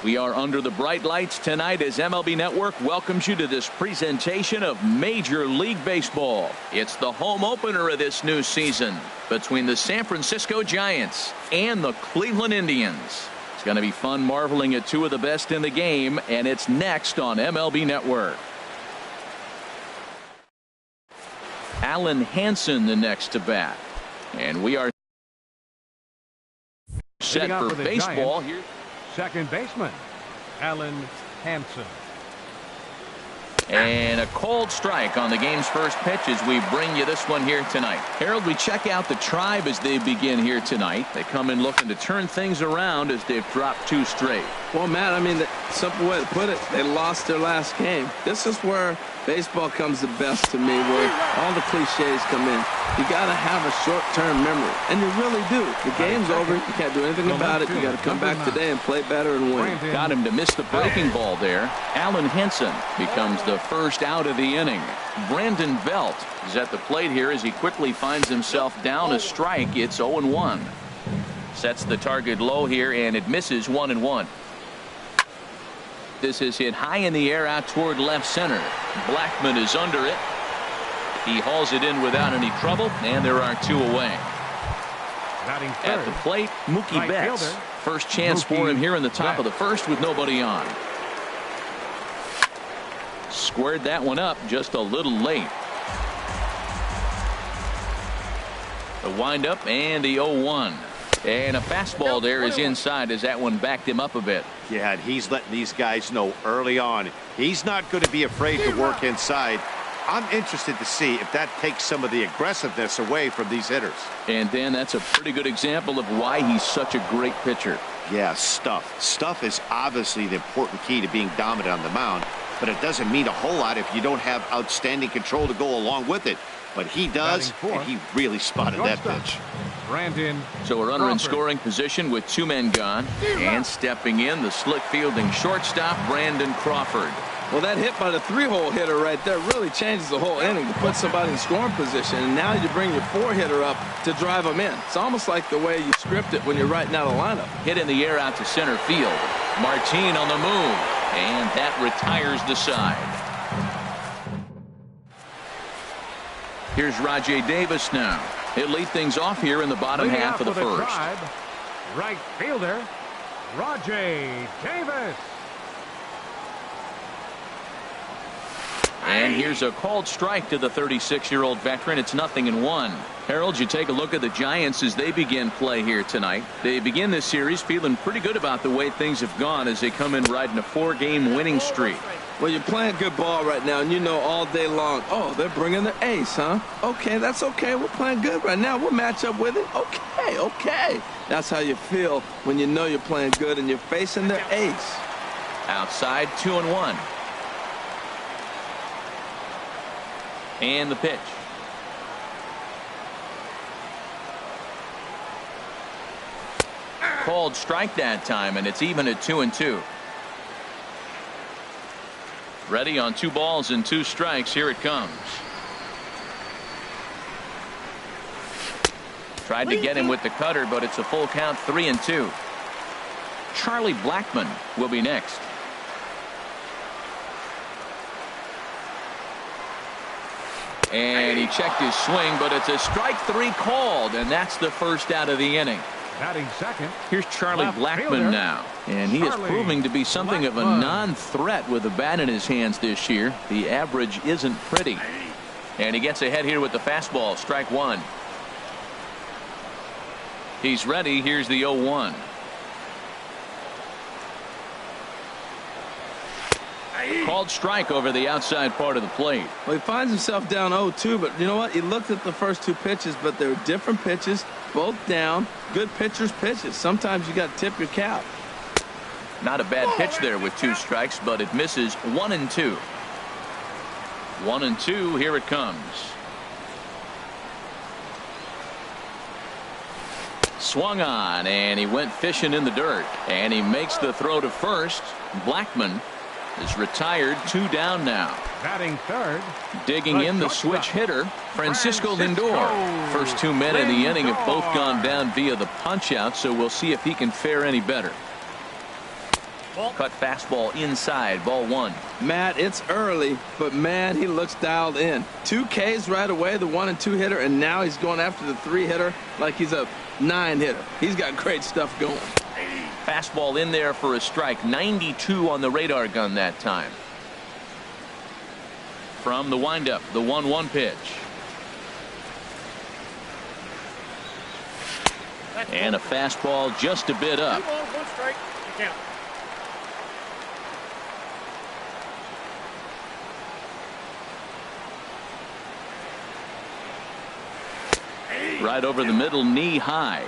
We are under the bright lights tonight as MLB Network welcomes you to this presentation of Major League Baseball. It's the home opener of this new season between the San Francisco Giants and the Cleveland Indians. It's going to be fun marveling at two of the best in the game, and it's next on MLB Network. Alan Hansen the next to bat. And we are set for baseball here. Second baseman, Alan Hansen. And a cold strike on the game's first pitch as we bring you this one here tonight. Harold, we check out the Tribe as they begin here tonight. They come in looking to turn things around as they've dropped two straight. Well, Matt, I mean, the simple way to put it, they lost their last game. This is where baseball comes the best to me, where all the cliches come in. You got to have a short-term memory, and you really do. The game's over. You can't do anything about it. You got to come back today and play better and win. Got him to miss the breaking ball there. Alan Hansen becomes the first out of the inning. Brandon Belt is at the plate here as he quickly finds himself down a strike. It's 0-1. Sets the target low here, and it misses 1-1. This is hit high in the air out toward left center. Blackman is under it. He hauls it in without any trouble, and there are two away. At the plate, Mookie Betts. First chance for him here in the top of the first with nobody on. Squared that one up just a little late. The windup and the 0-1. And a fastball there is inside as that one backed him up a bit. Yeah, and he's letting these guys know early on he's not going to be afraid to work inside. I'm interested to see if that takes some of the aggressiveness away from these hitters. And then that's a pretty good example of why he's such a great pitcher. Yeah, stuff. Stuff is obviously the important key to being dominant on the mound, but it doesn't mean a whole lot if you don't have outstanding control to go along with it. But he does, and he really spotted that pitch. So a runner in scoring position with two men gone, and stepping in the slick fielding shortstop Brandon Crawford. Well, that hit by the three-hole hitter right there really changes the whole inning to put somebody in scoring position, and now you bring your four-hitter up to drive them in. It's almost like the way you script it when you're writing out a lineup. Hit in the air out to center field. Martin on the move, and that retires the side. Here's Rajai Davis now. He'll lead things off here in the bottom half of the first. Right fielder, Rajai Davis. And here's a called strike to the 36-year-old veteran. It's 0-1. Harold, you take a look at the Giants as they begin play here tonight. They begin this series feeling pretty good about the way things have gone as they come in riding a 4-game winning streak. Well, you're playing good ball right now, and you know all day long, oh, they're bringing the ace, huh? Okay, that's okay. We're playing good right now. We'll match up with it. Okay. That's how you feel when you know you're playing good and you're facing their ace. Outside, 2-1. And the pitch. Called strike that time, and it's even at 2-2. Ready on 2 balls and 2 strikes. Here it comes. Tried to get him with the cutter, but it's a full count, 3-2. Charlie Blackman will be next. And he checked his swing, but it's a strike 3 called, and that's the first out of the inning. Batting second. Here's Charlie Blackman now, and he is proving to be something of a non-threat with the bat in his hands this year. The average isn't pretty. And he gets ahead here with the fastball, strike 1. He's ready. Here's the 0-1. Called strike over the outside part of the plate. Well, he finds himself down 0-2, but you know what? He looked at the first 2 pitches, but they were different pitches, both down. Good pitchers' pitches. Sometimes you got to tip your cap. Not a bad pitch there with 2 strikes, but it misses 1-2. 1-2. Here it comes. Swung on, and he went fishing in the dirt, and he makes the throw to first. Blackman is retired, 2 down now. Batting third. Digging in the switch hitter, Francisco Lindor. First 2 men in the inning have both gone down via the punch out, so we'll see if he can fare any better. Cut fastball inside, ball 1. Matt, it's early, but man, he looks dialed in. 2 Ks right away, the 1 and 2 hitter, and now he's going after the 3 hitter like he's a 9 hitter. He's got great stuff going. Fastball in there for a strike. 92 on the radar gun that time. From the windup, the 1-1 pitch. And a fastball just a bit up. Right over the middle, knee high.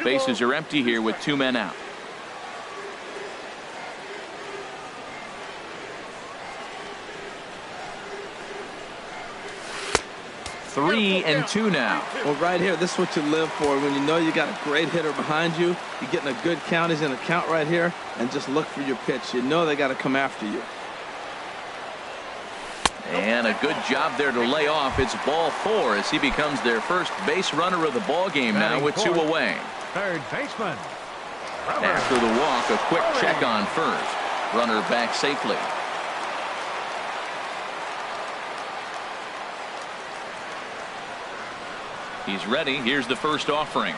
Bases are empty here with 2 men out. 3-2 now. Well, right here, this is what you live for. When you know you got a great hitter behind you, you're getting a good count. He's in a count right here, and just look for your pitch. You know they got to come after you. And a good job there to lay off. It's ball 4 as he becomes their first base runner of the ball game now with 2 away. Third baseman. After the walk, a quick check on first. Runner back safely. He's ready. Here's the first offering.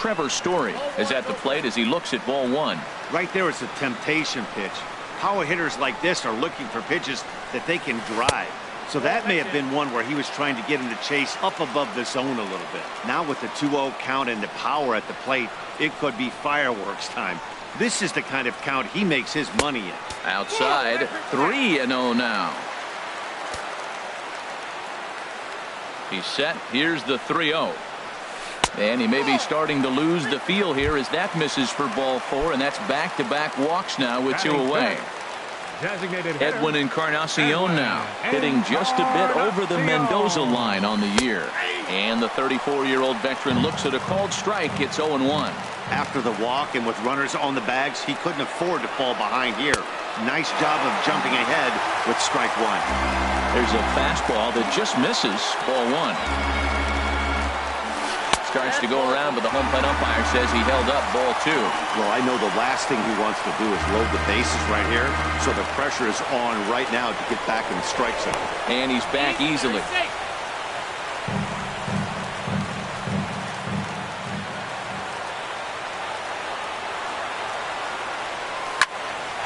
Trevor Story is at the plate as he looks at ball 1. Right there is a temptation pitch. Power hitters like this are looking for pitches that they can drive. So that may have been one where he was trying to get him to chase up above the zone a little bit. Now with the 2-0 count and the power at the plate, it could be fireworks time. This is the kind of count he makes his money in. Outside, 3-0 now. He's set. Here's the 3-0. And he may be starting to lose the feel here as that misses for ball 4, and that's back-to-back walks now with 2 away. Edwin Encarnacion now hitting just a bit over the Mendoza line on the year. And the 34-year-old veteran looks at a called strike. It's 0-1. After the walk and with runners on the bags, he couldn't afford to fall behind here. Nice job of jumping ahead with strike 1. There's a fastball that just misses, ball 1. Starts to go around, but the home plate umpire says he held up, ball 2. Well, I know the last thing he wants to do is load the bases right here, so the pressure is on right now to get back in the strike zone. And he's back easily.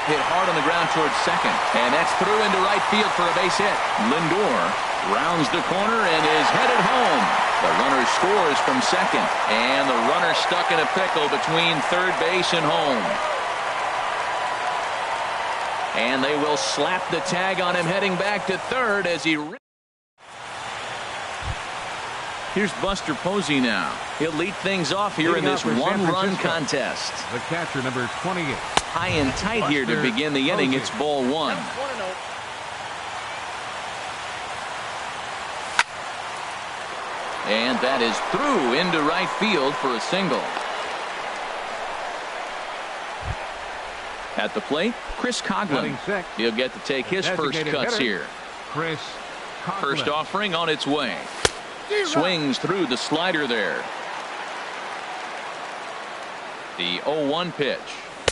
Hit hard on the ground towards second, and that's through into right field for a base hit. Lindor rounds the corner and is headed home. The runner scores from second, and the runner stuck in a pickle between third base and home. And they will slap the tag on him heading back to third as he... Here's Buster Posey now. He'll lead things off here in this one-run contest. The catcher, number 28. High and tight here to begin the inning. It's ball 1. And that is through into right field for a single. At the plate, Chris Coughlin. He'll get to take his first cuts here. Chris Coughlin. First offering on its way. Swings through the slider there. The 0-1 pitch.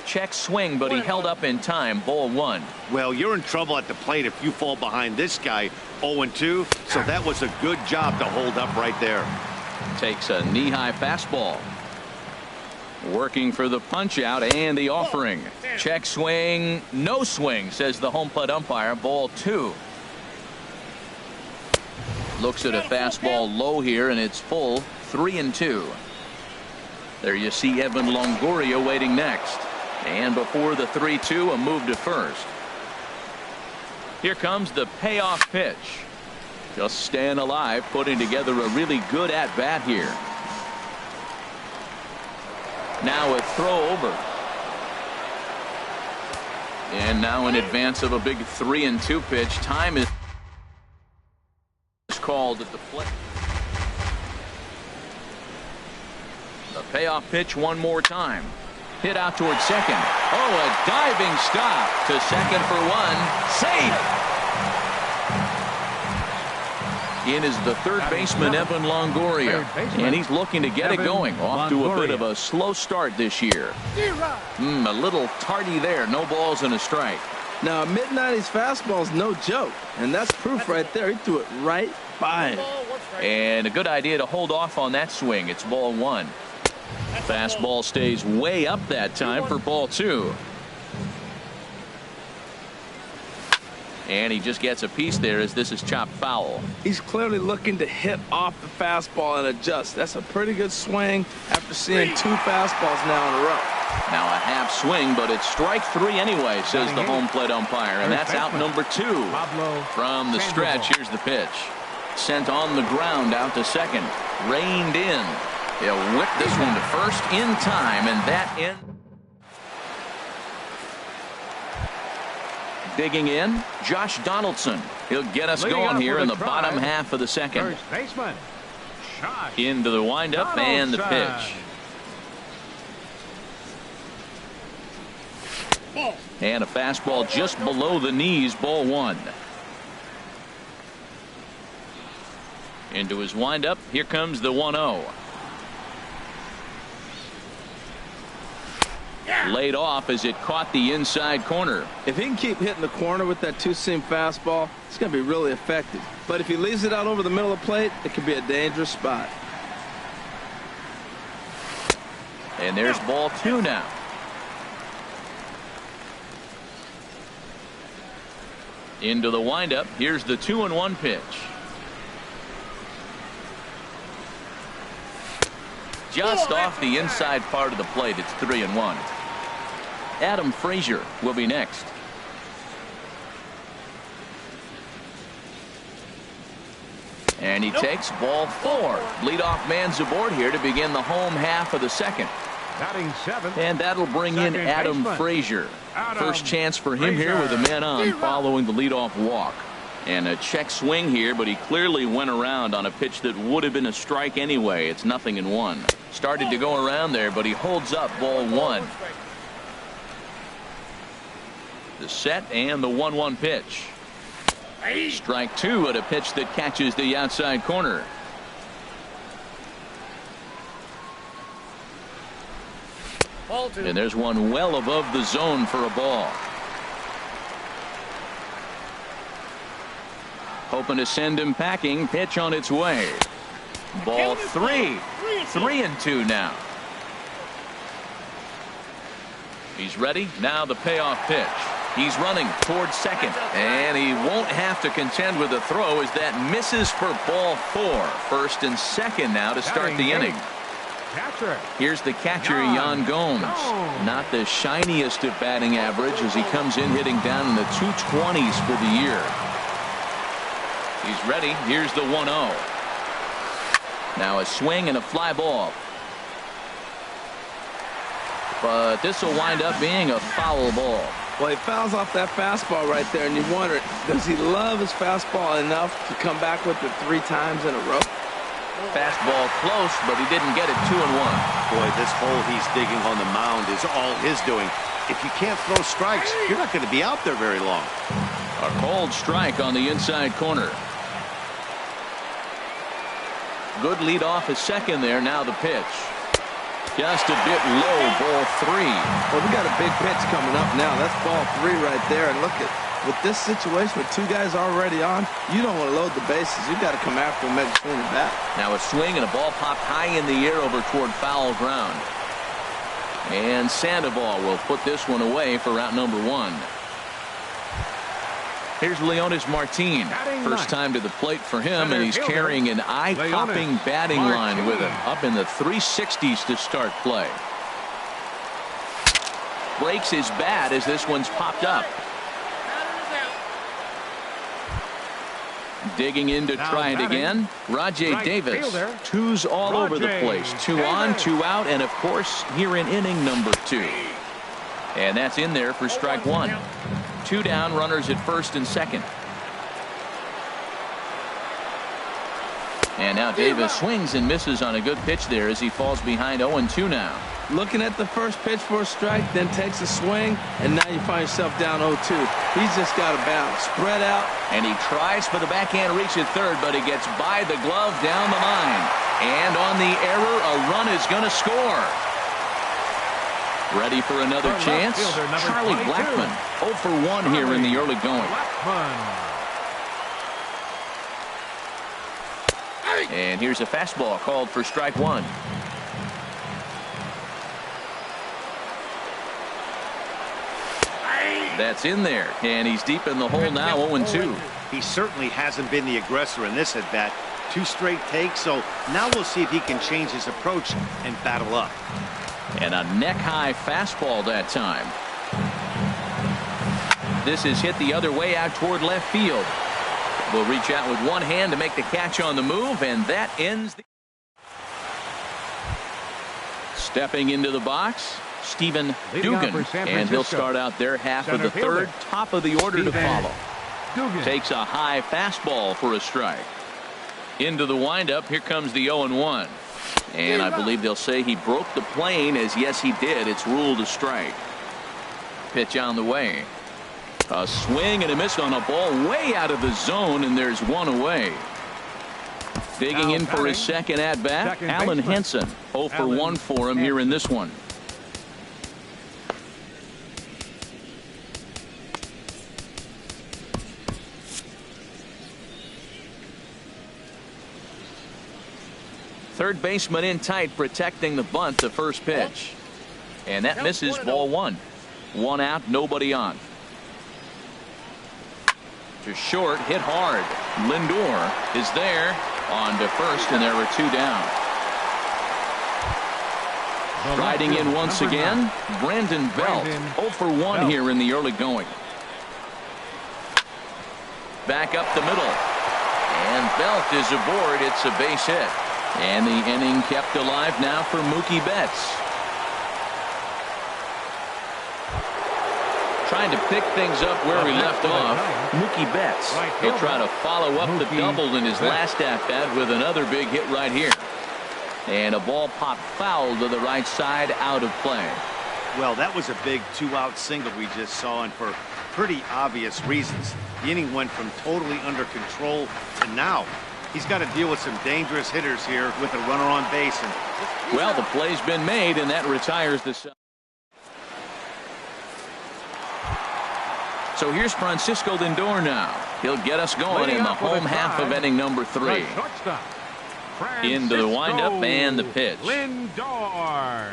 Check swing, but he held up in time. Ball 1. Well, you're in trouble at the plate if you fall behind this guy 0-2, so that was a good job to hold up right there. Takes a knee-high fastball. Working for the punch out and the offering. Check swing, no swing, says the home plate umpire. Ball 2. Looks at a fastball low here, and it's full. 3-2. There you see Evan Longoria waiting next. And before the 3-2, a move to first. Here comes the payoff pitch. Just staying alive, putting together a really good at-bat here. Now a throw over. And now in advance of a big 3-2 pitch, time is called at the plate. The payoff pitch one more time. Hit out towards second. Oh, a diving stop to second for 1. Safe. In is the third baseman, Evan Longoria. And he's looking to get it going. Off to a bit of a slow start this year. A little tardy there. No balls and a strike. Now, a mid-90s fastball is no joke. And that's proof right there. He threw it right by him. And a good idea to hold off on that swing. It's ball one. Fastball stays way up that time for ball two. And he just gets a piece there as this is chopped foul. He's clearly looking to hit off the fastball and adjust. That's a pretty good swing after seeing two fastballs now in a row. Now a half swing, but it's strike three anyway, says the home plate umpire. And that's out number two. From the stretch, here's the pitch. Sent on the ground out to second. Reined in. He'll whip this one to first in time, and that ends. Digging in, Josh Donaldson. He'll get us going here in the bottom half of the second. First baseman, Josh into the windup and the pitch. And a fastball just below the knees, ball one. Into his windup, here comes the 1-0. Laid off as it caught the inside corner. If he can keep hitting the corner with that two-seam fastball, it's going to be really effective. But if he leaves it out over the middle of the plate, it could be a dangerous spot. And there's ball two now. Into the windup. Here's the 2-1 pitch. Just off the inside part of the plate. It's 3-1. Adam Frazier will be next. And he takes ball four. Leadoff man's aboard here to begin the home half of the second. Batting seventh. And that'll bring in Adam Frazier. First chance for him here with a man on following the leadoff walk. And a check swing here, but he clearly went around on a pitch that would have been a strike anyway. It's 0-1. Started to go around there, but he holds up ball one. The set and the 1-1 pitch. Strike two at a pitch that catches the outside corner. And there's one well above the zone for a ball. Hoping to send him packing. Pitch on its way. Ball three. 3-2 now. He's ready. Now the payoff pitch. He's running towards second. And he won't have to contend with a throw as that misses for ball four. First and second now to start the inning. Here's the catcher, Yan Gomes. Not the shiniest of batting average as he comes in hitting down in the 220s for the year. He's ready. Here's the 1-0. Now a swing and a fly ball. But this will wind up being a foul ball. Well, he fouls off that fastball right there, and you wonder, does he love his fastball enough to come back with it 3 times in a row? Fastball close, but he didn't get it 2-1. Boy, this hole he's digging on the mound is all his doing. If you can't throw strikes, you're not going to be out there very long. A cold strike on the inside corner. Good lead off his second there. Now the pitch. Just a bit low, ball 3. Well, we got a big pitch coming up now. That's ball 3 right there. And look at, with this situation with 2 guys already on, you don't want to load the bases. You got to come after him and swing it back. Now a swing and a ball popped high in the air over toward foul ground. And Sandoval will put this one away for out number 1. Here's Leonis Martin. First time to the plate for him, and he's carrying an eye-popping batting line with him. Up in the 360s to start play. Breaks his bat as this one's popped up. Digging in to try it again. Rajay Davis. 2s all over the place. 2 on, 2 out, and of course here in inning number 2. And that's in there for strike 1. 2 down, runners at first and second. And now Davis swings and misses on a good pitch there as he falls behind 0-2 now. Looking at the first pitch for a strike, then takes a swing, and now you find yourself down 0-2. He's just got to balance, spread out. And he tries for the backhand reach at third, but he gets by the glove down the line. And on the error, a run is going to score. Ready for another chance? Charlie Blackmon, 0 for 1 here in the early going. And here's a fastball called for strike one. That's in there, and he's deep in the hole now, 0-2. He certainly hasn't been the aggressor in this at bat. 2 straight takes, so now we'll see if he can change his approach and battle up. And a neck-high fastball that time. This is hit the other way out toward left field. Will reach out with one hand to make the catch on the move, and that ends the... Stepping into the box, Stephen Dugan, and he'll start out their half of the third, top of the order to follow. Takes a high fastball for a strike. Into the windup, here comes the 0-1. And I believe they'll say he broke the plane, as yes he did. It's ruled a strike. Pitch on the way. A swing and a miss on a ball way out of the zone, and there's one away. Digging in for his second at-bat, Alan Henson. 0 for 1 for him here in this one. Third baseman in tight, protecting the bunt, the first pitch. And that misses, ball one. One out, nobody on. To short, hit hard. Lindor is there on to first, and there are 2 down. Riding in once again, Brandon Belt. 0 for 1 here in the early going. Back up the middle. And Belt is aboard. It's a base hit. And the inning kept alive now for Mookie Betts. Trying to pick things up where he left off. Mookie Betts. He'll try to follow up the double in his last at-bat with another big hit right here. And a ball popped foul to the right side, out of play. Well, that was a big 2-out single we just saw, and for pretty obvious reasons. The inning went from totally under control to now. He's got to deal with some dangerous hitters here with a runner on base. And well, the play's been made, and that retires the... So here's Francisco Lindor now. He'll get us going in the home half of inning number 3. Into the windup and the pitch. Lindor.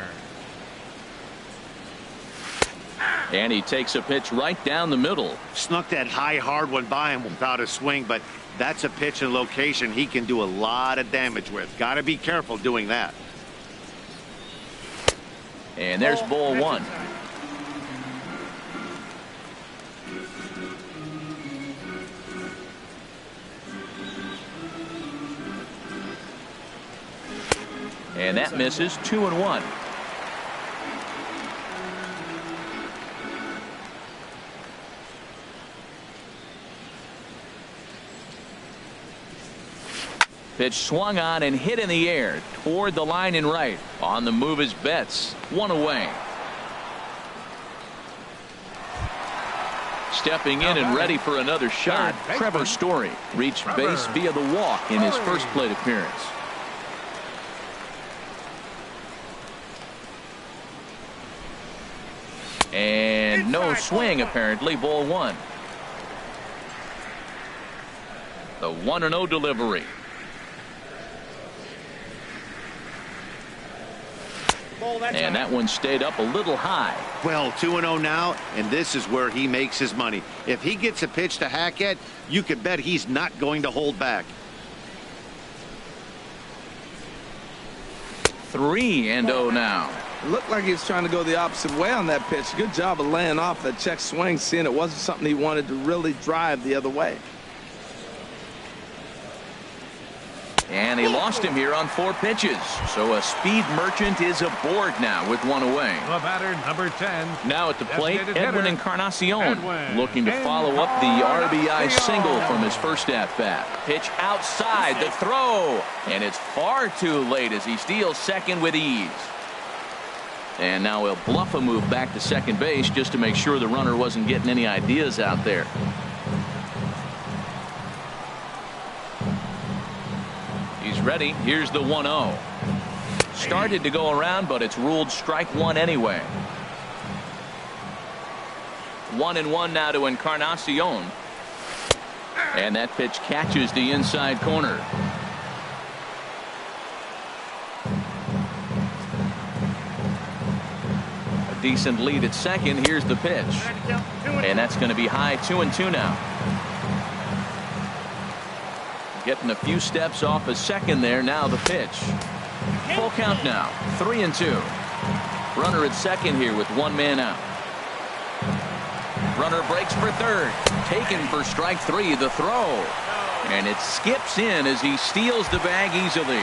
And he takes a pitch right down the middle. Snuck that high, hard one by him without a swing, but that's a pitch and location he can do a lot of damage with. Got to be careful doing that. And there's ball one. And that misses, 2-1. Pitch swung on and hit in the air toward the line and right. On the move is Betts. One away. Stepping in and ready for another shot, Trevor Story reached base via the walk in his first plate appearance. And no swing, apparently. Ball one. The 1-0 delivery. And that one stayed up a little high. Well, 2-0 now, and this is where he makes his money. If he gets a pitch to hack at, you can bet he's not going to hold back. 3-0 now. It looked like he was trying to go the opposite way on that pitch. Good job of laying off that check swing, seeing it wasn't something he wanted to really drive the other way. And he lost him here on 4 pitches. So a speed merchant is aboard now with 1 away. The batter, number 10. Now at the plate, Designated Edwin hitter, Encarnacion, Edwin looking to follow up the RBI single from his first at-bat. Pitch outside, the throw, and it's far too late as he steals second with ease. And now he'll bluff a move back to second base just to make sure the runner wasn't getting any ideas out there. He's ready. Here's the 1-0. Started to go around, but it's ruled strike 1 anyway. 1-1 now to Encarnacion. And that pitch catches the inside corner. A decent lead at second. Here's the pitch. And that's going to be high, 2-2 now. Getting a few steps off a second there. Now the pitch. Full count now. 3-2. Runner at second here with 1 man out. Runner breaks for third. Taken for strike 3. The throw. And it skips in as he steals the bag easily.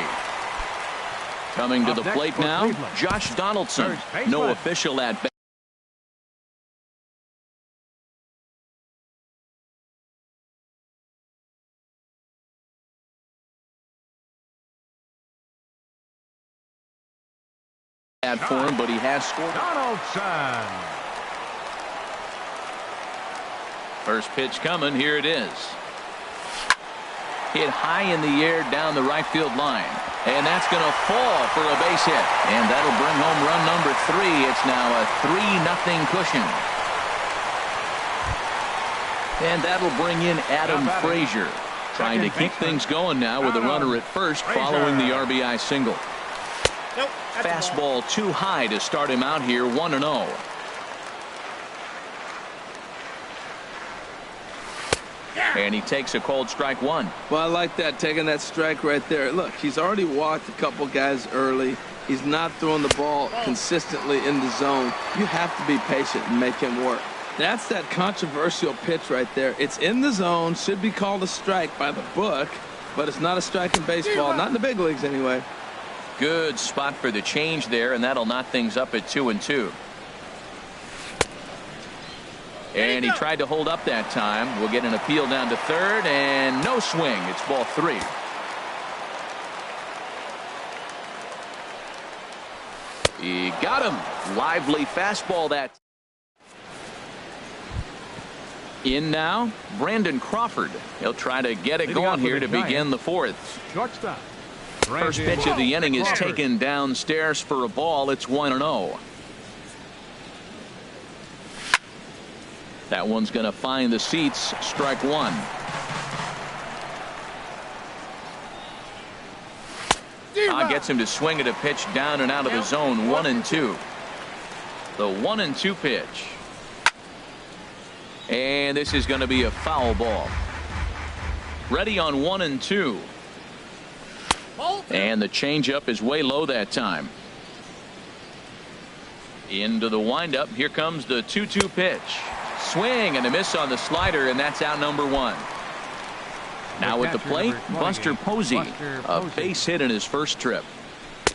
Coming to the plate now, Josh Donaldson. No official at bat. For him, but he has scored. Donaldson. First pitch coming. Here it is. Hit high in the air down the right field line. And that's going to fall for a base hit. And that'll bring home run number 3. It's now a 3-0 cushion. And that'll bring in Adam Frazier. Trying to keep things going now with a runner at first following the RBI single. Fastball too high to start him out here. 1-0. And he takes a cold strike 1. Well, I like that, taking that strike right there. Look, he's already walked a couple guys early. He's not throwing the ball consistently in the zone. You have to be patient and make him work. That's that controversial pitch right there. It's in the zone, should be called a strike by the book, but it's not a strike in baseball, not in the big leagues anyway. Good spot for the change there, and that'll knock things up at 2-2. And he tried to hold up that time. We'll get an appeal down to third, and no swing. It's ball 3. He got him. Lively fastball that. In now, Brandon Crawford. He'll try to get it going here to begin the 4th. Shortstop. First pitch of the inning is taken downstairs for a ball. It's 1-0. That one's going to find the seats. Strike 1. Gets him to swing at a pitch down and out of the zone. 1-2. The 1-2 pitch. And this is going to be a foul ball. Ready on 1-2. And the changeup is way low that time. Into the windup. Here comes the 2-2 pitch. Swing and a miss on the slider, and that's out number 1. Now at the plate, Buster Posey. A base hit in his first trip.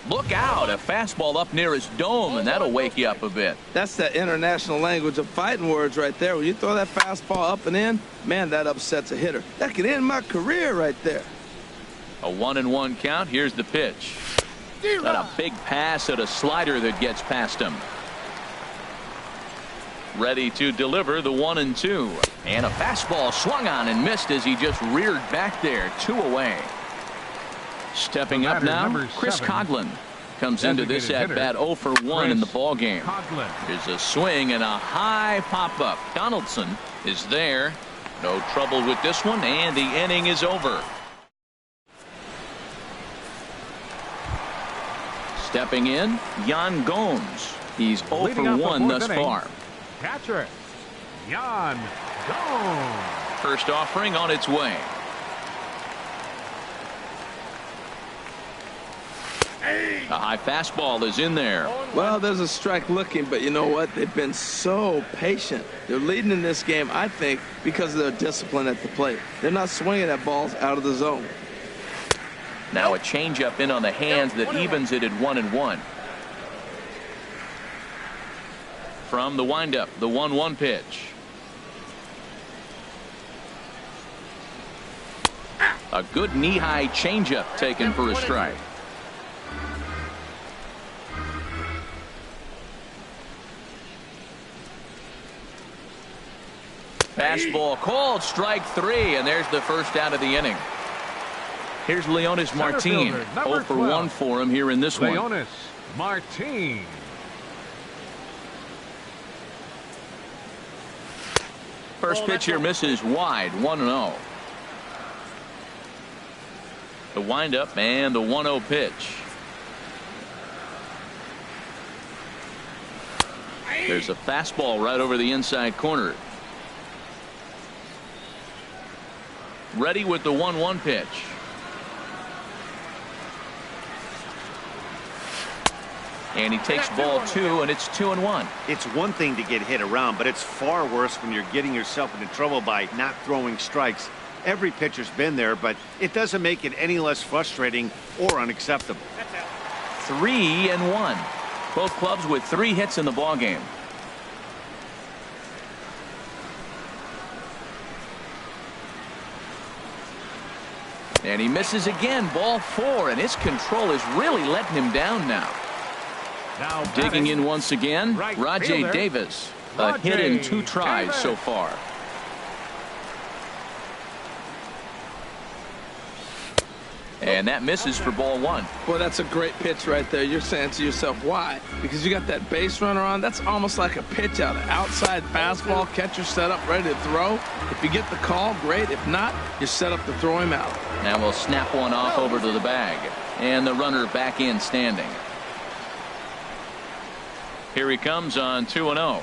Look out, a fastball up near his dome, and that'll wake you up a bit. That's that international language of fighting words right there. When you throw that fastball up and in, man, that upsets a hitter. That could end my career right there. A 1-1 count. Here's the pitch. Got a big pass at a slider that gets past him. Ready to deliver the 1-2. And a fastball swung on and missed as he just reared back there. 2 away. Stepping up now, Chris Coghlan comes into this at-bat 0 for 1 in the ball game. There's a swing and a high pop-up. Donaldson is there. No trouble with this one, and the inning is over. Stepping in, Yan Gomes. He's 0 for 1 thus far. Catcher, Yan Gomes. First offering on its way. A high fastball is in there. Well, there's a strike looking, but you know what? They've been so patient. They're leading in this game, I think, because of their discipline at the plate. They're not swinging at balls out of the zone. Now a changeup in on the hands that evens it at 1-1. From the windup, the 1-1 pitch. A good knee-high changeup taken for a strike. Fastball called, strike 3, and there's the first out of the inning. Here's Leonis Martin. 0 for 1 for him here in this one. Leonis Martin. First pitch here misses wide, 1-0. The windup and the 1-0 pitch. There's a fastball right over the inside corner. Ready with the 1-1 pitch. And he takes ball 2, and it's 2-1. It's one thing to get hit around, but it's far worse when you're getting yourself into trouble by not throwing strikes. Every pitcher's been there, but it doesn't make it any less frustrating or unacceptable. 3-1. Both clubs with 3 hits in the ballgame. And he misses again, ball 4, and his control is really letting him down now. Now Digging in once again, Rajay Davis. A hit in 2 tries so far. And that misses for ball 1. Boy, that's a great pitch right there. You're saying to yourself, why? Because you got that base runner on. That's almost like a pitch out. An outside fastball, catcher set up, ready to throw. If you get the call, great. If not, you're set up to throw him out. Now we'll snap one off over to the bag. And the runner back in standing. Here he comes on 2-0.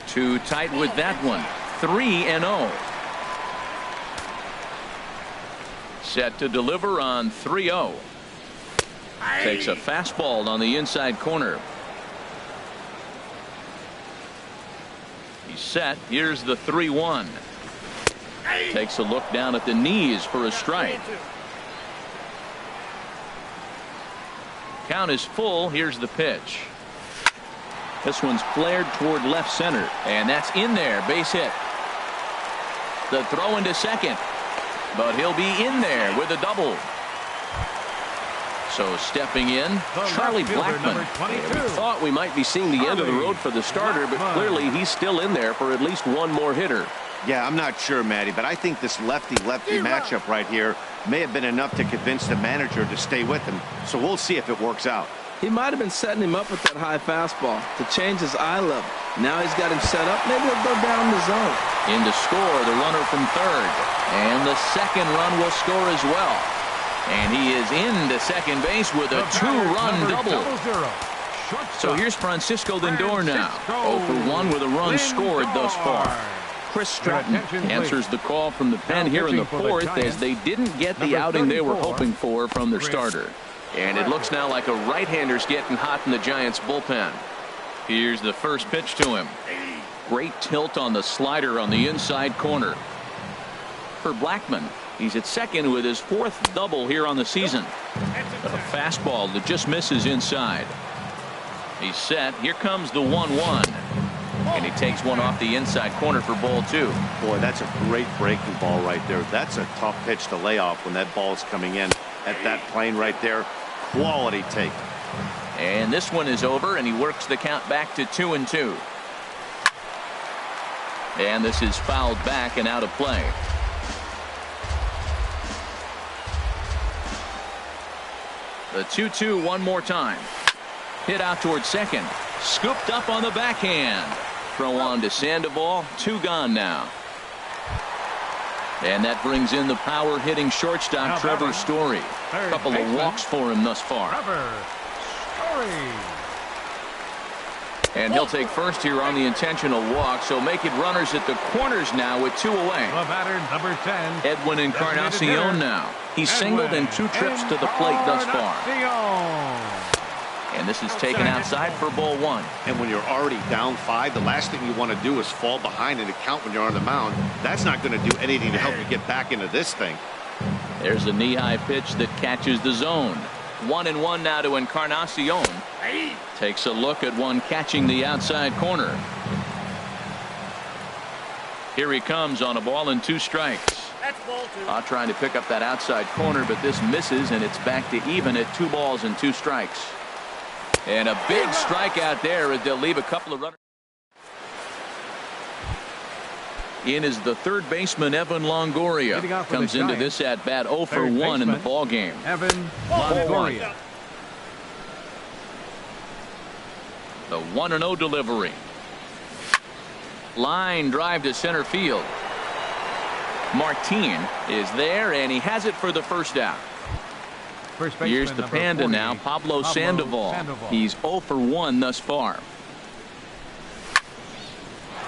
Too tight with that one. 3-0. Set to deliver on 3-0. Takes a fastball on the inside corner. He's set. Here's the 3-1. Takes a look down at the knees for a strike. Count is full. Here's the pitch. This one's flared toward left center, and that's in there. Base hit. The throw into second. But he'll be in there with a double. So stepping in, Charlie Blackmon. We thought we might be seeing the end of the road for the starter, but clearly he's still in there for at least one more hitter. Yeah, I'm not sure, Matty, but I think this lefty-lefty matchup right here may have been enough to convince the manager to stay with him. So we'll see if it works out. He might have been setting him up with that high fastball to change his eye level. Now he's got him set up. Maybe he'll go down the zone. In to score, the runner from third. And the second run will score as well. And he is into second base with a 2-run double. So here's Francisco Lindor now. 0 for 1 with a run scored thus far. Chris Stratton answers the call from the pen here in the 4th as they didn't get the outing they were hoping for from their starter. And it looks now like a right-hander's getting hot in the Giants bullpen. Here's the first pitch to him. Great tilt on the slider on the inside corner. For Blackmon, he's at second with his 4th double here on the season. A fastball that just misses inside. He's set. Here comes the 1-1. And he takes one off the inside corner for ball 2. Boy, that's a great breaking ball right there. That's a tough pitch to lay off when that ball's coming in at that plane right there. Quality take. And this one is over, and he works the count back to 2-2. And this is fouled back and out of play. The 2-2 one more time. Hit out towards second. Scooped up on the backhand. Throw on to Sandoval. 2 gone now. And that brings in the power hitting shortstop Trevor Story. A couple of walks for him thus far. And he'll take first here on the intentional walk, so make it runners at the corners now with 2 away. The batter, number 10. Edwin Encarnacion now. He's singled in 2 trips to the plate thus far. And this is taken outside for ball 1. And when you're already down 5, the last thing you want to do is fall behind in the count when you're on the mound. That's not going to do anything to help you get back into this thing. There's a knee-high pitch that catches the zone. 1-1 now to Encarnacion. Takes a look at one catching the outside corner. Here he comes on a ball and 2 strikes. Trying to pick up that outside corner, but this misses, and it's back to even at 2 balls and 2 strikes. And a big strikeout there as they'll leave a couple of runners. In is the third baseman, Evan Longoria. Comes into this at bat 0 for 1 in the ball game. Evan Longoria. The 1-0 delivery. Line drive to center field. Martin is there, and he has it for the first out. Here's the Panda now, Pablo Sandoval. He's 0 for 1 thus far.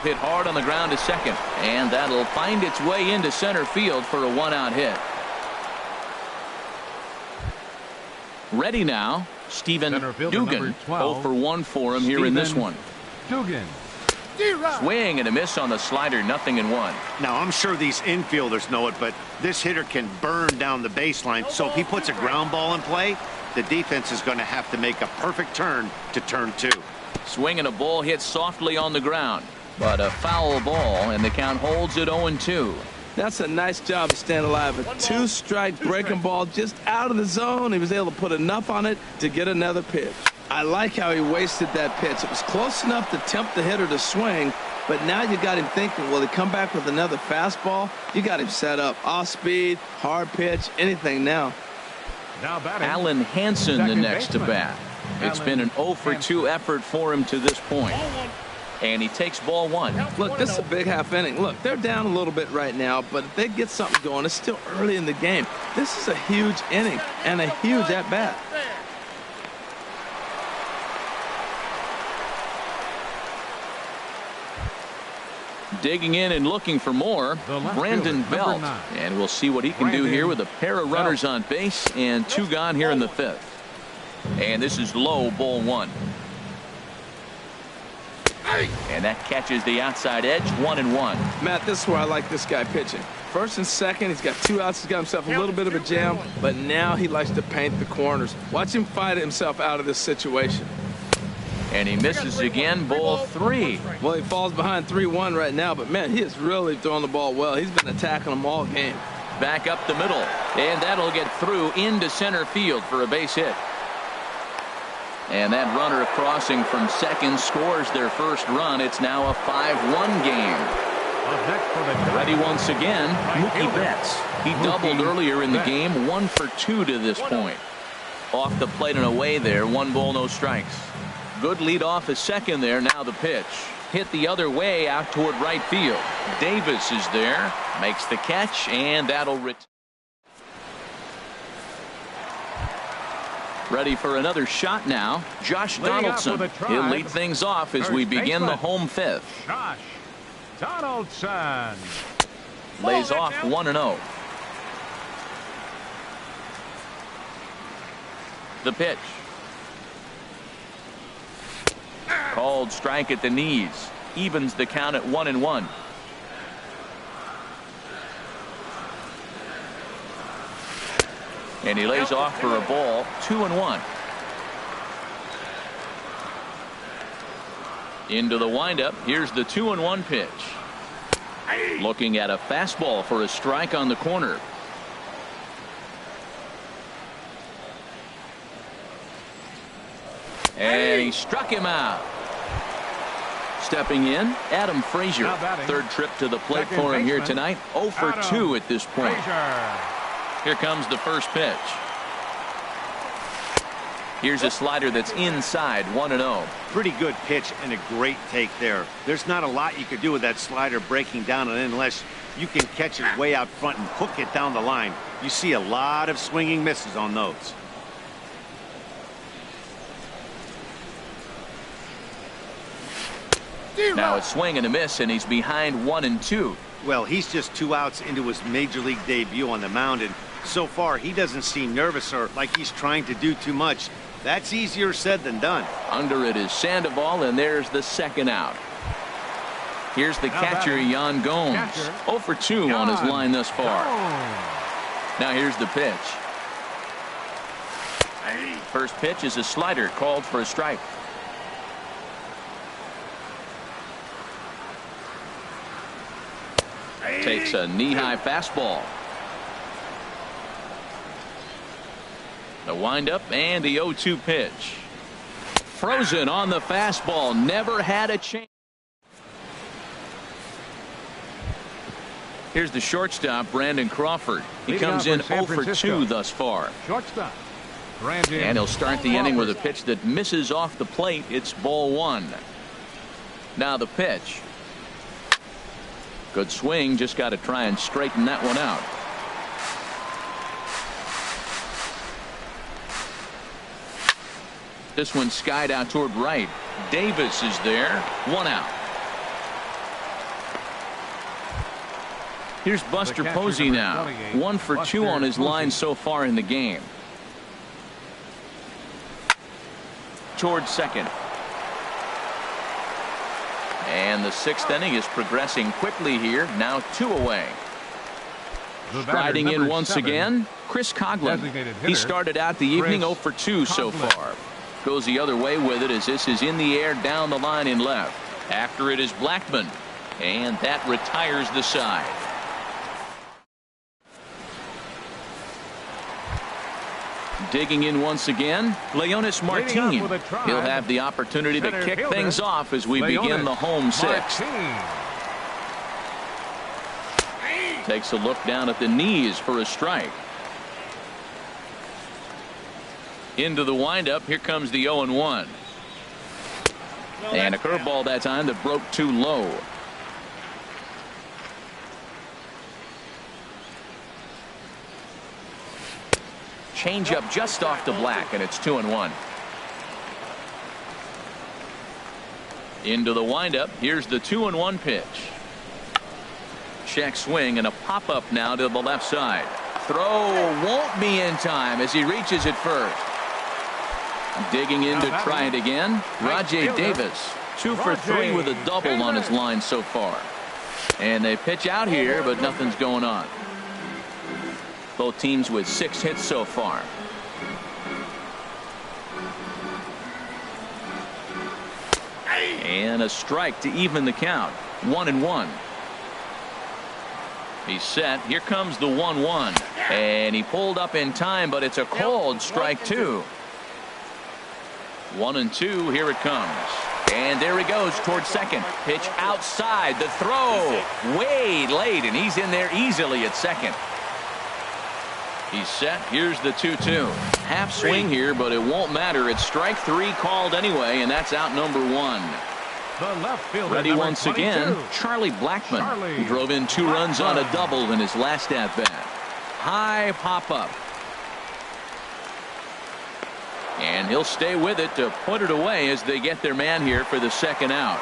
Hit hard on the ground to second, and that'll find its way into center field for a 1-out hit. Ready now, Stephen Dugan. 0 for 1 for him here in this one. Dugan. Swing and a miss on the slider, 0-1. Now, I'm sure these infielders know it, but this hitter can burn down the baseline. So if he puts a ground ball in play, the defense is going to have to make a perfect turn to turn 2. Swing and a ball hit softly on the ground, but a foul ball, and the count holds at 0-2. That's a nice job of staying alive. A 2-strike breaking ball just out of the zone. He was able to put enough on it to get another pitch. I like how he wasted that pitch. It was close enough to tempt the hitter to swing, but now you got him thinking, will he come back with another fastball? You got him set up. Off speed, hard pitch, anything now. Alan Hansen the next to bat. It's been an 0 for 2 effort for him to this point. And he takes ball 1. Look, this is a big half inning. Look, they're down a little bit right now, but if they get something going, it's still early in the game. This is a huge inning and a huge at-bat. Digging in and looking for more, Brandon Belt. And we'll see what he can do here with a pair of runners on base and 2 gone here in the 5th. And this is low, ball 1. And that catches the outside edge, 1-1. Matt, this is where I like this guy pitching. First and second, he's got 2 outs. He's got himself a little bit of a jam, but now he likes to paint the corners. Watch him fight himself out of this situation. And he misses again, ball 3. Well, he falls behind 3-1 right now, but man, he is really throwing the ball well. He's been attacking them all game. Back up the middle, and that'll get through into center field for a base hit. And that runner crossing from second scores their first run. It's now a 5-1 game. Ready once again, Mookie Betts. He doubled earlier in the game, 1 for 2 to this point. Off the plate and away there, 1 ball, no strikes. Good lead off at second there. Now the pitch. Hit the other way out toward right field. Davis is there, makes the catch, and that'll return. Ready for another shot now, Josh Donaldson. He'll lead things off as we begin the home 5th. Josh Donaldson lays off 1-0. The pitch. Called strike at the knees. Evens the count at 1-1. And he lays off for a ball, 2-1. Into the windup. Here's the 2-1 pitch. Looking at a fastball for a strike on the corner. And he struck him out. Stepping in, Adam Frazier. 3rd trip to the plate for him here tonight. 0 for 2 at this point. Here comes the first pitch. Here's a slider that's inside, 1-0. Pretty good pitch and a great take there. There's not a lot you could do with that slider breaking down and in unless you can catch it way out front and hook it down the line. You see a lot of swinging misses on those. Now a swing and a miss, and he's behind 1-2. Well, he's just 2 outs into his major league debut on the mound, and so far he doesn't seem nervous or like he's trying to do too much. That's easier said than done. Under it is Sandoval, and there's the 2nd out. Here's the catcher, Yan Gomes. 0 for 2 on his line thus far. Now here's the pitch. First pitch is a slider called for a strike. Takes a knee-high fastball. The windup and the 0-2 pitch. Frozen on the fastball. Never had a chance. Here's the shortstop, Brandon Crawford. He comes in 0 for 2 thus far. Shortstop. And he'll start the inning with a pitch that misses off the plate. It's ball 1. Now the pitch. Good swing. Just got to try and straighten that one out. This one skied out toward right. Davis is there. 1 out. Here's Buster Posey now. 1 for 2 on his line so far in the game. Toward second. And the 6th inning is progressing quickly here. Now 2 away. Striding in once again, Chris Coughlin. He started out the evening 0 for 2 so far. Goes the other way with it as this is in the air down the line in left. After it is Blackman. And that retires the side. Digging in once again, Leonis Martin. He'll have the opportunity to kick things off as we begin the home 6th. Takes a look down at the knees for a strike. Into the windup. Here comes the 0-1. And a curveball that time that broke too low. Change up just off the black, and it's 2-1. Into the windup. Here's the 2-1 pitch. Check swing and a pop up now to the left side. Throw won't be in time as he reaches it first. Digging in to try it again. Rajay Davis 2 for 3 with a double on his line so far. And they pitch out here, but nothing's going on. Both teams with 6 hits so far. And a strike to even the count. 1-1. He's set. Here comes the 1-1. And he pulled up in time, but it's a called strike 2. 1-2. Here it comes. And there he goes towards second. Pitch outside. The throw way late, and he's in there easily at second. He's set. Here's the 2-2. Half swing here, but it won't matter. It's strike 3 called anyway, and that's out number 1. Ready once again, Charlie Blackman, who drove in 2 runs on a double in his last at-bat. High pop-up. And he'll stay with it to put it away as they get their man here for the 2nd out.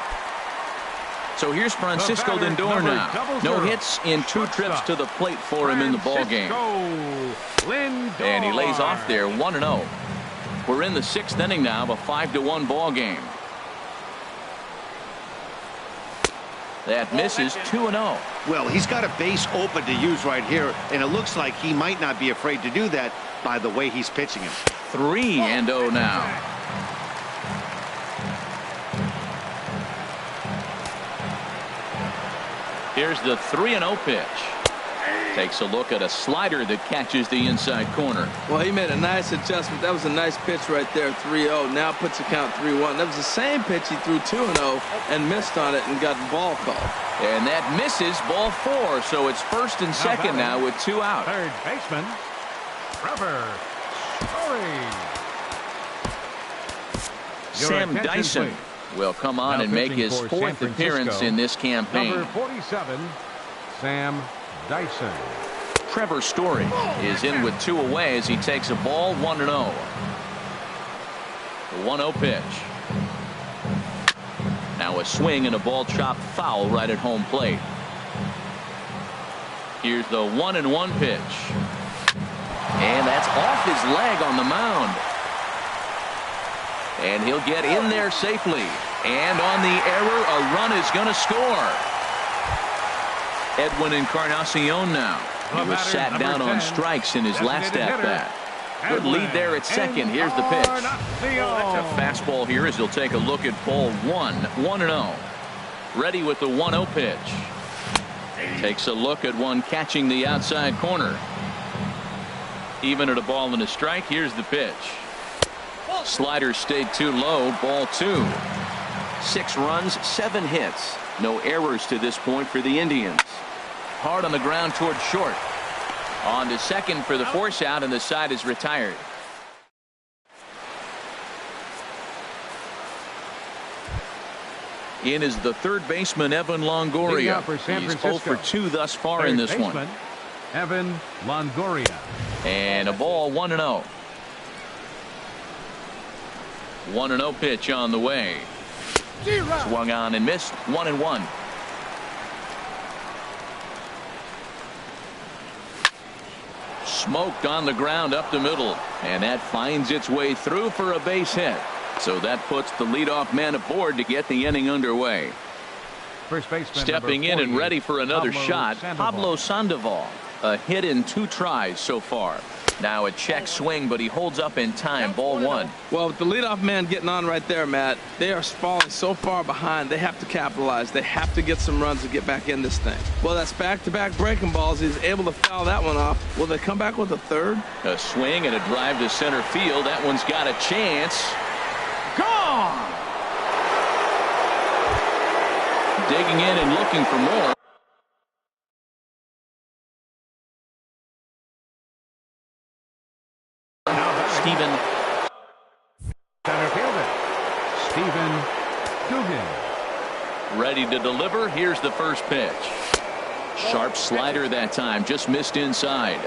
So here's Francisco Lindor now. No hits in 2 trips to the plate for him in the ballgame. And he lays off there 1-0. We're in the 6th inning now of a 5-1 ball game. That misses. 2-0. Well, he's got a base open to use right here, and it looks like he might not be afraid to do that by the way he's pitching him. 3-0 now. Here's the 3-0 pitch. Takes a look at a slider that catches the inside corner. Well, he made a nice adjustment. That was a nice pitch right there, 3-0. Now puts the count 3-1. That was the same pitch he threw 2-0 and missed on it and got ball called. And that misses, ball 4. So it's 1st and 2nd now with 2 out. Third baseman, Trevor Story. Sam Dyson will come on and make his 4th appearance in this campaign. Number 47, Sam Dyson. Trevor Story is in with 2 away as he takes a ball. 1-0. The 1-0 pitch. Now a swing and a ball chopped foul right at home plate. Here's the 1-1 pitch. And that's off his leg on the mound. And he'll get in there safely. And on the error, a run is going to score. Edwin Encarnacion now. He was sat down on strikes in his last at-bat. Good lead there at second. Here's the pitch. A fastball here as he'll take a look at ball one. 1-0. Ready with the 1-0 pitch. Takes a look at one catching the outside corner. Even at a ball and a strike. Here's the pitch. Slider stayed too low. Ball 2. 6 runs, 7 hits. No errors to this point for the Indians. Hard on the ground towards short. On to second for the force out, and the side is retired. In is the third baseman, Evan Longoria. He's 0 for 2 thus far in this one. Evan Longoria. And a ball, 1-0. 1-0 pitch on the way. Swung on and missed. 1-1. Smoked on the ground up the middle, and that finds its way through for a base hit. So that puts the leadoff man aboard to get the inning underway. First baseman stepping in and ready for another shot, Pablo Sandoval. A hit in 2 tries so far. Now a check swing, but he holds up in time. Ball 1. Well, with the leadoff man getting on right there, Matt, they are falling so far behind. They have to capitalize. They have to get some runs to get back in this thing. Well, that's back-to-back breaking balls. He's able to foul that one off. Will they come back with a third? A swing and a drive to center field. That one's got a chance. Gone! Digging in and looking for more. Stephen. Center fielder, Stephen Dugan. Ready to deliver. Here's the first pitch. Sharp slider that time. Just missed inside.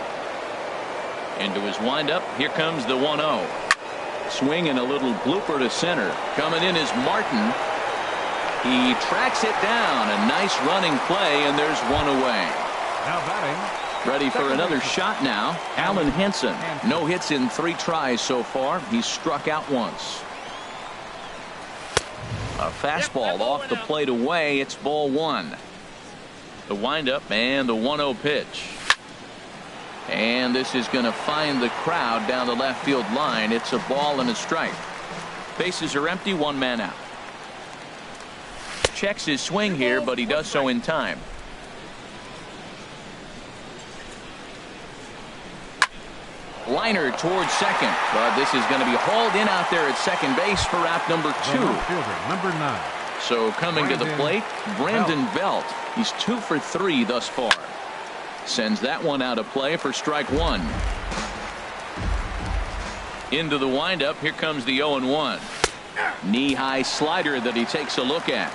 Into his windup. Here comes the 1-0. Swing and a little blooper to center. Coming in is Martin. He tracks it down. A nice running play, and there's one away. Now batting. Ready for another shot now. Alan Henson. No hits in 3 tries so far. He's struck out once. A fastball off the plate away. It's ball 1. The windup and the 1-0 pitch. And this is going to find the crowd down the left field line. It's a ball and a strike. Bases are empty. 1 man out. Checks his swing here, but he does so in time. Liner towards second, but this is going to be hauled in out there at second base for out number 2. Number 9. So coming to the plate, Brandon Belt. He's 2 for 3 thus far. Sends that one out of play for strike 1. Into the windup. Here comes the 0-1. Knee-high slider that he takes a look at.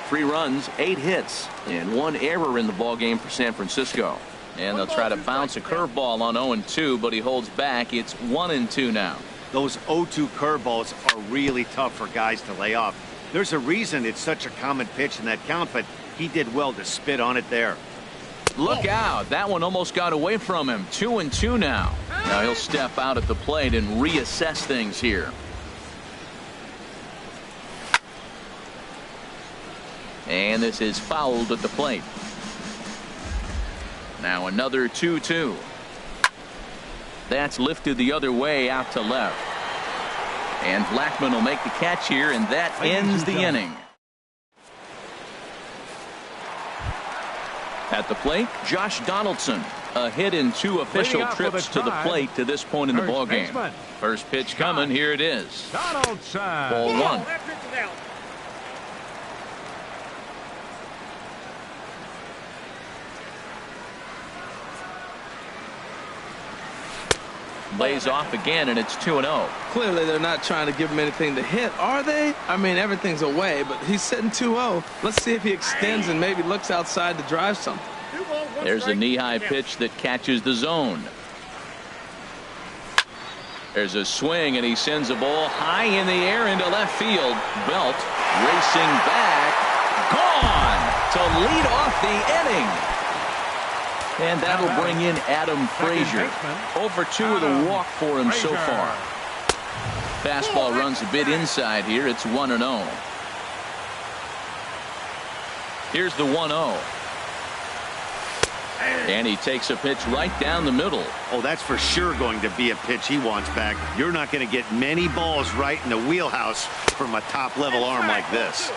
3 runs, 8 hits, and 1 error in the ballgame for San Francisco. And they'll try to bounce a curveball on 0-2, but he holds back. It's 1-2 now. Those 0-2 curveballs are really tough for guys to lay off. There's a reason it's such a common pitch in that count, but he did well to spit on it there. Look out. That one almost got away from him. 2-2 now. Now he'll step out at the plate and reassess things here. And this is fouled at the plate. Now another 2-2. That's lifted the other way out to left. And Blackman will make the catch here, and that ends the inning. At the plate, Josh Donaldson. A hit in 2 official trips to the plate to this point in the ballgame. First pitch coming. Here it is. Donaldson. Ball 1. Lays off again, and it's 2-0. Clearly, they're not trying to give him anything to hit, are they? I mean, everything's away, but he's sitting 2-0. Let's see if he extends and maybe looks outside to drive something. There's a knee-high pitch that catches the zone. There's a swing, and he sends a ball high in the air into left field. Belt racing back. Gone to lead off the inning. And that'll bring in Adam Frazier. 0 for 2 with a walk for him so far. Fastball runs a bit inside here. It's 1-0. Here's the 1-0. And he takes a pitch right down the middle. Oh, that's for sure going to be a pitch he wants back. You're not going to get many balls right in the wheelhouse from a top-level arm like this.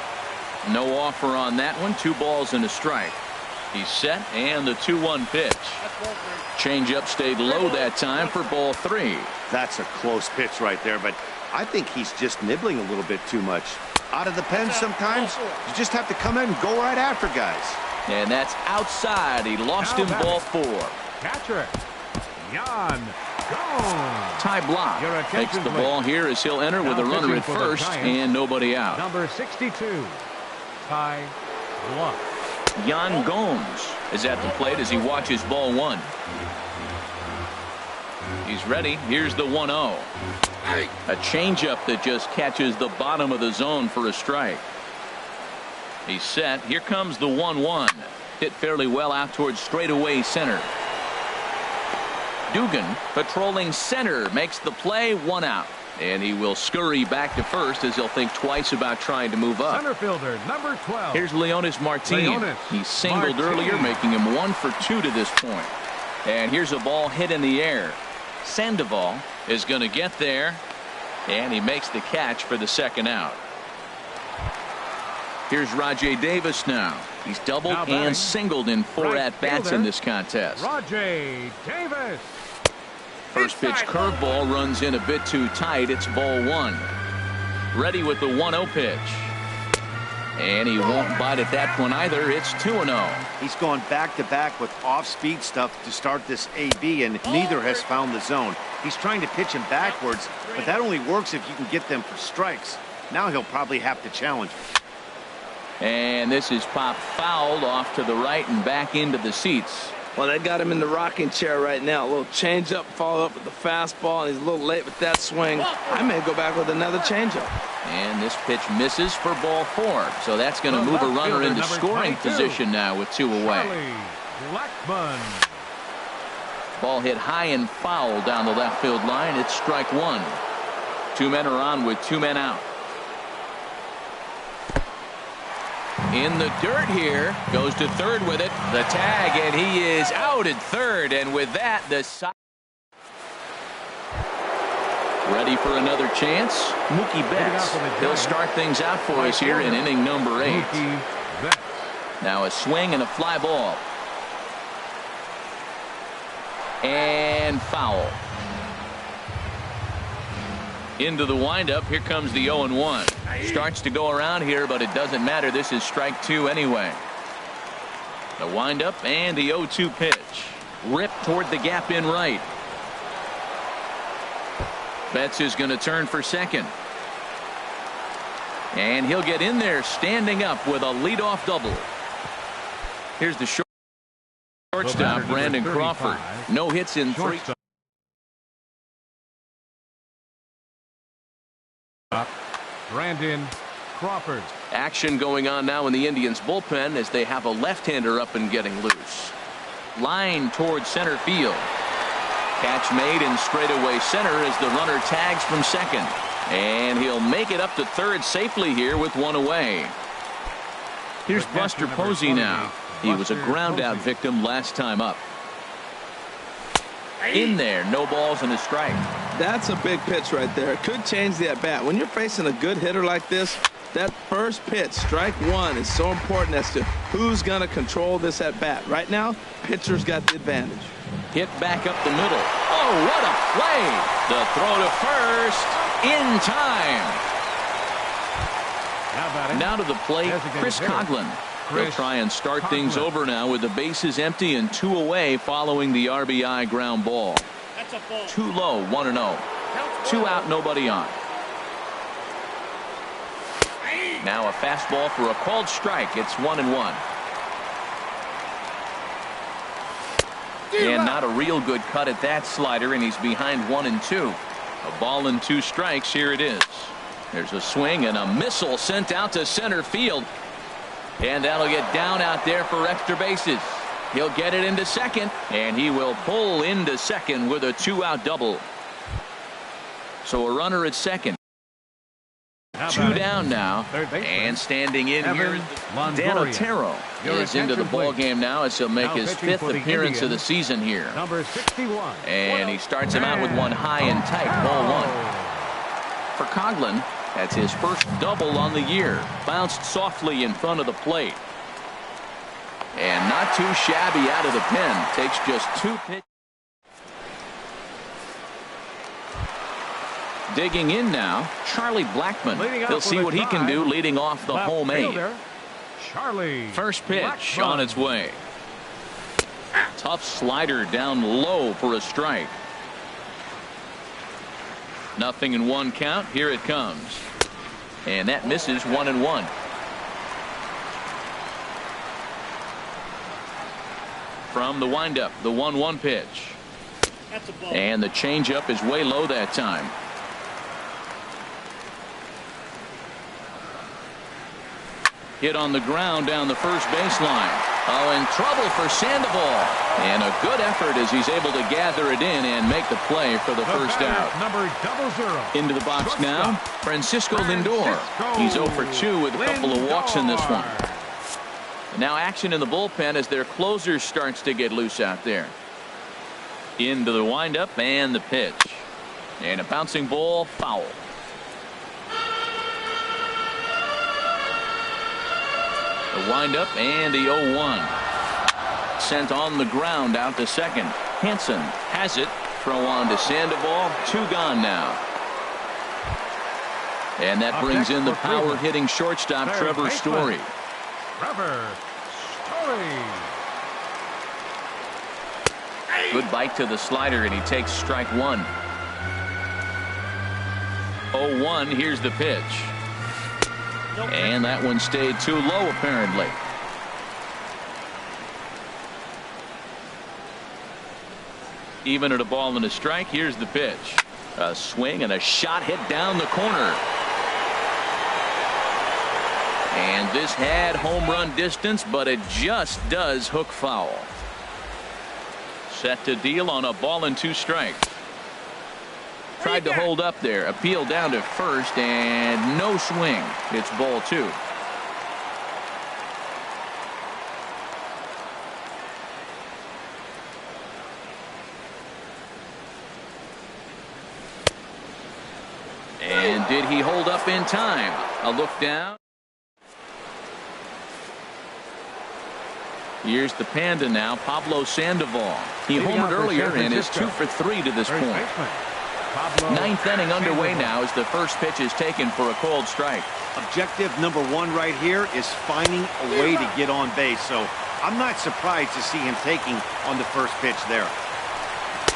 No offer on that one. 2 balls and a strike. He's set, and the 2-1 pitch. Changeup stayed low that time for ball 3. That's a close pitch right there, but I think he's just nibbling a little bit too much. Out of the pen sometimes, you just have to come in and go right after guys. And that's outside. He lost him, ball 4. Catcher, Jan Gomes. Ty Block takes the ball here as he'll enter with a runner at first and nobody out. Number 62, Ty Block. Jan Gomes is at the plate as he watches ball 1. He's ready. Here's the 1-0. A changeup that just catches the bottom of the zone for a strike. He's set. Here comes the 1-1. Hit fairly well out towards straightaway center. Dugan patrolling center makes the play, 1 out. And he will scurry back to first as he'll think twice about trying to move up. Center fielder, number 12. Here's Leonis Martin. He singled earlier, making him 1 for 2 to this point. And here's a ball hit in the air. Sandoval is going to get there, and he makes the catch for the 2nd out. Here's Rajay Davis now. He's doubled and singled in 4 at-bats in this contest. Rajay Davis. First pitch curveball runs in a bit too tight. It's ball 1. Ready with the 1-0 pitch. And he won't bite at that one either. It's 2-0. He's gone back-to-back with off-speed stuff to start this AB, and neither has found the zone. He's trying to pitch him backwards, but that only works if you can get them for strikes. Now he'll probably have to challenge him. And this is popped fouled off to the right and back into the seats. Well, they got him in the rocking chair right now. A little changeup, follow up with the fastball, and he's a little late with that swing. I may go back with another changeup. And this pitch misses for ball 4. So that's going to move a runner into scoring position now with 2 away. Blackman. Ball hit high and foul down the left field line. It's strike 1. 2 men are on with 2 men out. In the dirt here, goes to third with it. The tag, and he is out at third. And with that, the side. Ready for another chance. Mookie Betts. He'll start things out for us here in inning number 8. Now a swing and a fly ball. And foul. Into the windup. Here comes the 0-1. Starts to go around here, but it doesn't matter. This is strike 2 anyway. The windup and the 0-2 pitch. Ripped toward the gap in right. Betts is going to turn for second. And he'll get in there standing up with a leadoff double. Here's the shortstop, Brandon Crawford. No hits in 3. Brandon Crawford. Action going on now in the Indians bullpen as they have a left-hander up and getting loose. Line towards center field. Catch made in straightaway center as the runner tags from second. And he'll make it up to third safely here with 1 away. Here's Buster Posey now. He was a ground-out victim last time up. In there, no balls and a strike. That's a big pitch right there. It could change the at-bat. When you're facing a good hitter like this, that first pitch, strike 1, is so important as to who's going to control this at-bat. Right now, pitcher's got the advantage. Hit back up the middle. Oh, what a play! The throw to first in time. Now to the plate, Chris Coghlan. He'll try and start things over now with the bases empty and 2 away following the RBI ground ball. Too low, 1-0. 2 out, nobody on. Now a fastball for a called strike. It's 1-1. And not a real good cut at that slider, and he's behind 1-2. A ball and 2 strikes. Here it is. There's a swing and a missile sent out to center field. And that'll get down out there for extra bases. He'll get it into second, and he will pull into second with a 2-out double. So a runner at second. Two down now, and standing in here, Dan Otero is into the ball game now as he'll make his 5th appearance of the season here. Number 61. And he starts him out with one high and tight, ball one. For Coughlin, that's his first double on the year. Bounced softly in front of the plate. And not too shabby out of the pen. Takes just 2 pitches. Digging in now, Charlie Blackmon. He'll see what he can do leading off the home 8. Charlie. First pitch Blackmon. on its way. Tough slider down low for a strike. 0-1 count. Here it comes. And that misses 1-1. From the windup, the 1-1 pitch. And the changeup is way low that time. Hit on the ground down the first baseline. Oh, in trouble for Sandoval. And a good effort as he's able to gather it in and make the play for the first out. Number 00. Into the box now, Francisco Lindor. He's 0 for 2 with a couple of walks in this one. Now action in the bullpen as their closer starts to get loose out there. Into the windup and the pitch. And a bouncing ball, foul. The windup and the 0-1. Sent on the ground out to second. Hansen has it. Throw on to Sandoval. 2 gone now. And that brings in the power hitting shortstop Trevor Story. Trevor Story. Good bite to the slider, and he takes strike 1. 0-1. Here's the pitch. And that one stayed too low, apparently. Even at a ball and a strike, here's the pitch. A swing and a shot hit down the corner. And this had home run distance, but it just does hook foul. Set to deal on a ball and 2 strikes. Tried to hold up there. Appeal down to first and no swing. It's ball 2. And did he hold up in time? A look down. Here's the Panda now, Pablo Sandoval. He homered earlier and is 2 for 3 to this point. 9th inning underway now as the first pitch is taken for a called strike. Objective number 1 right here is finding a way to get on base. So I'm not surprised to see him taking on the first pitch there.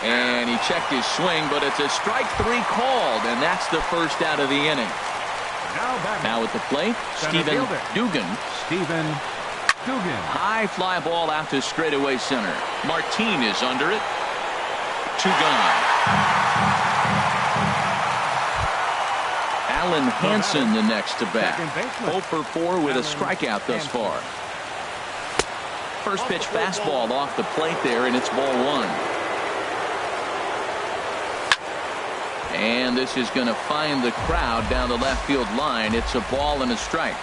And he checked his swing, but it's a strike 3 called, and that's the first out of the inning. Now at the plate, Stephen Dugan. High fly ball out to straightaway center. Martin is under it. 2 gone. Alan Hansen the next to bat. 0 for 4 with a strikeout thus far. First pitch fastball off the plate there, and it's ball 1. And this is going to find the crowd down the left field line. It's a ball and a strike.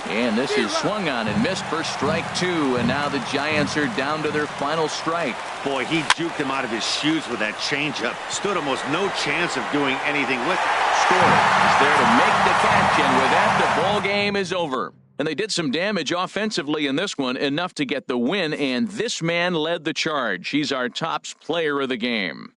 And this is swung on and missed for strike 2. And now the Giants are down to their final strike. Boy, he juked him out of his shoes with that changeup. Stood almost no chance of doing anything with it. Story is there to make the catch, and with that, the ball game is over. And they did some damage offensively in this one, enough to get the win, and this man led the charge. He's our top player of the game.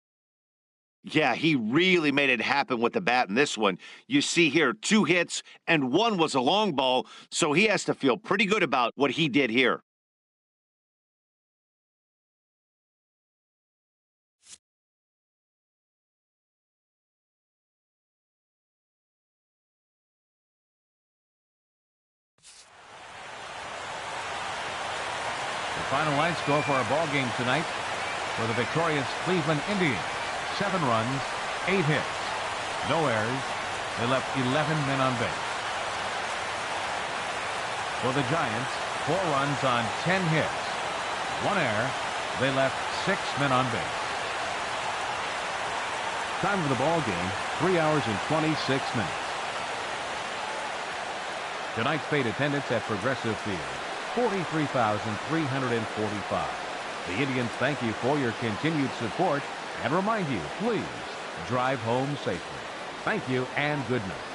Yeah, he really made it happen with the bat in this one. You see here 2 hits, and 1 was a long ball, so he has to feel pretty good about what he did here. The final line score for our ball game tonight for the victorious Cleveland Indians. 7 runs, 8 hits, no errors. They left 11 men on base. For the Giants, 4 runs on 10 hits, 1 error. They left 6 men on base. Time of the ball game, 3 hours and 26 minutes. Tonight's paid attendance at Progressive Field, 43,345. The Indians thank you for your continued support and remind you, please drive home safely. Thank you and good night.